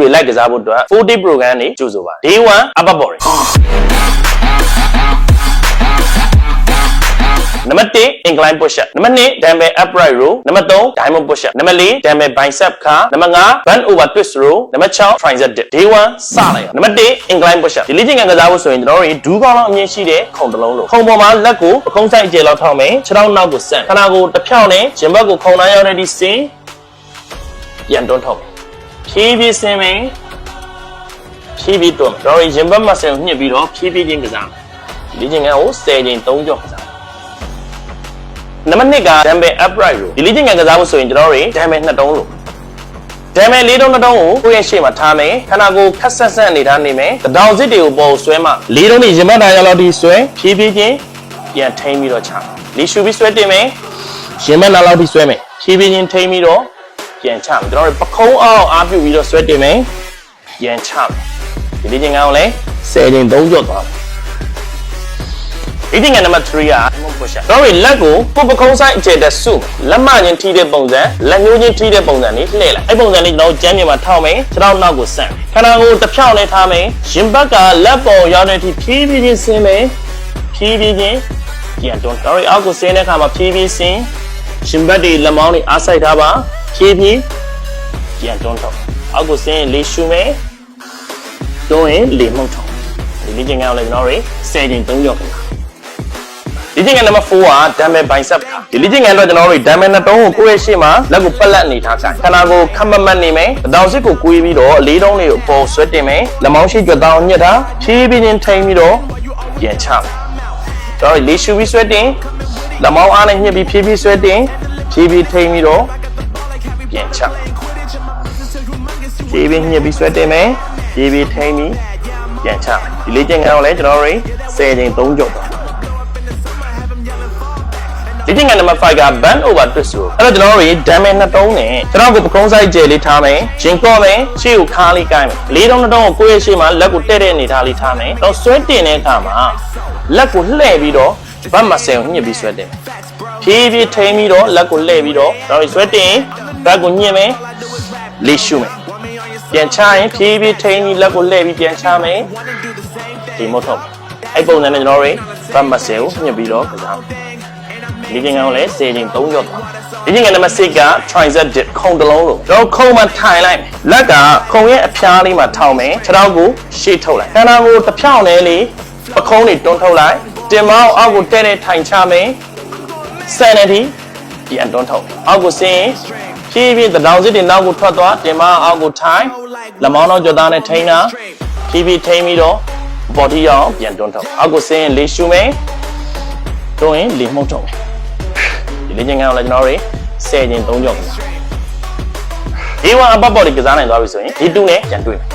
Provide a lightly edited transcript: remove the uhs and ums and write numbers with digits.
တွေလိုက်ကစားဖို့အတွက် 4day program တွေကြိုဆိုပါ Day 1 upper body Number 1 incline push up Number 2 dumbbell upright row Number 3 diamond push up Number 4 dumbbell bicep curl Number 5 bend over twist row Number 6 tricep dip Day 1စလိုက်ရ Number 1 incline push up ဒီလေ့ကျင့်ခန်းကစားဖို့ဆိုရင်ကျွန်တော်တို့ဒူးကောင်းလောက်အမြင့်ရှိတဲ့ခုံတစ်လုံးလို့ခုံပေါ်မှာလက်ကိုပကုံးဆိုင်အကျယ်လောက်ထောက်မယ်ခြေထောက်နောက်ကိုဆန့်ခန္ဓာကိုယ်တစ်ဖြောင်းနဲ့ရင်ဘတ်ကိုခုံနှမ်းရောက်တဲ့ဒီစင်ပြန်တွန်းထုတ်ဖြည်းဖြည်းဆင်းမယ်ဖြည်းဖြည်းတွန်းကျွန်တော်ရင်ဘတ်မဆင်ကိုညှစ်ပြီးတော့ဖြည်းဖြည်းချင်းကစားမယ်လေ့ကျင့်ခန်းကို10ချိန်3ကြော့ကစားNumber 2 က dumbbell upright row ဒီလေ့ကျင့်ခန်းကစားဖို့ဆိုရင်ကျွန်တော်တို့ dumbbell 2 တုံးလို့ dumbbell 4 တုံး 2 တုံးကိုကိုယ့်ရဲ့ရှေ့မှာထားမယ်ခန္ဓာကိုယ်ခက်ဆက်ဆက်အနေထားနေမယ်တောင်စစ်တွေကိုပေါ်ဆွဲမှ4 တုံးနဲ့ရင်ဘတ်သားရောက်လောက်ဒီဆွဲဖြည်းဖြည်းချင်းပြန်ထိန်းပြီးတော့ချလေရှူပြီးဆွဲတင်မယ်ရင်ဘတ်သားလောက်ဒီဆွဲမယ်ဖြည်းဖြည်းချင်းထိန်းပြီးတော့ပြန်ချမယ်ကျွန်တော်တို့ပခုံးအောင်အားပြုပြီးတော့ဆွဲတင်မယ်ပြန်ချမယ်ဒီလေ့ကျင့်ခန်းကိုလည်း10ချိန်3ကြော့သွားEating number 3 are push up. Sorry, leg go. Put the cone side jet the soup. Lama and tea the bones. Let you tea the bones and eat later. I bones and eat no jammy my tommy. Trout now go sand. Can I go the pound at Tommy? Jimbaka, lepo, yonity, PVG sime. PVG. Yeah, don't worry. I'll go say that I'm a PVC. Jimbadi, Lamoni, outside Haba. PV. Yeah, don't talk. I'll go say Lee Shume. Doing Lee Moto. The leading out like Nori. Saying don't yoke. Leading number 4 are dumbbell bicep curl. The leading end of the Nori, dumbbell not all Kueshima, Lago Palani Taka. Kanago, Kamamani me, the Dowsico Kuivido, lead only for sweaty me, the Moushi go down yeta, Chibi in Tamido, Yencham. Sorry, Lee should be sweating, the Mount Anna here be PB sweating, Chibi Tamido, Yencham. Chibi here be sweating me, Chibi Tami, Yencham. The leading out like Nori, saying don't joke. Eating number 5 က bend over twist row အဲ့တော့ကျွန်တော်တို့ dumbbell 2 တုံးနဲ့ကျွန်တော်ကိုပကုံးဆိုင်ကျယ်လေးထားမယ်ရင်ကော့မယ်ရှေ့ကိုခါလေးကိုင်းမယ်လေးတုံး 2 တုံးကိုကိုယ့်ရဲ့ရှေ့မှာလက်ကိုတဲ့တဲ့အနေထားလေးထားမယ်တော့ဆွဲတင်တဲ့အခါမှာလက်ကိုလှည့်ပြီးတော့ဘတ်မဆယ်ကိုညှစ်ပြီးဆွဲတင်ဖြည်းဖြည်းထိန်းပြီးတော့လက်ကိုလှည့်ပြီးတော့ကျွန်တော်ဆွဲတင်ဘတ်ကိုညှစ်မယ်လေးရှုမယ်ပြန်ချရင်ဖြည်းဖြည်းထိန်းပြီးလက်ကိုလှည့်ပြီးပြန်ချမယ်ဒီမို့ထုတ်အဲ့ပုံစံနဲ့ကျွန်တော်တို့ဘတ်မဆယ်ကိုညှစ်ပြီးတော့ကစားLeading out let's say in 3 job. Leading number 6 က tricep dip ခုံတစ်လုံးလို့ကျွန်တော်ခုံမှာထိုင်လိုက်လက်ကခုံရဲ့အဖျားလေးမှာထောင်မယ်ခြေထောက်ကိုရှေ့ထုတ်လိုက်ခန္ဓာကိုယ်တစ်ဖြောင်းနဲ့လေပခုံးတွေတွန်းထုတ်လိုက်တင်မောင်းအောက်ကိုတဲ့တဲ့ထိုင်ချမယ်sanity ပြန်တွန်းထုတ်အောက်ကိုဆင်းဖြည်းဖြည်းတောင်စစ်တွေနောက်ကိုထွက်သွားတင်မောင်းအောက်ကိုထိုင်လက်မောင်းတော့ကြောသားနဲ့ထိန်းတာဖြည်းဖြည်းထိန်းပြီးတော့ body အောင်ပြန်တွန်းထုတ်အောက်ကိုဆင်းလေရှူမယ်တွန်းရင်လေမှုတ်ထုတ်မယ်ဒီလေ့ကျင့်ခန်းကိုလည်းကျွန်တော်တို့10ချိန်3ကြော့Day 1 upper body ကစားနိုင်သွားပြီဆိုရင်Day 2နဲ့ပြန်တွေ့မယ်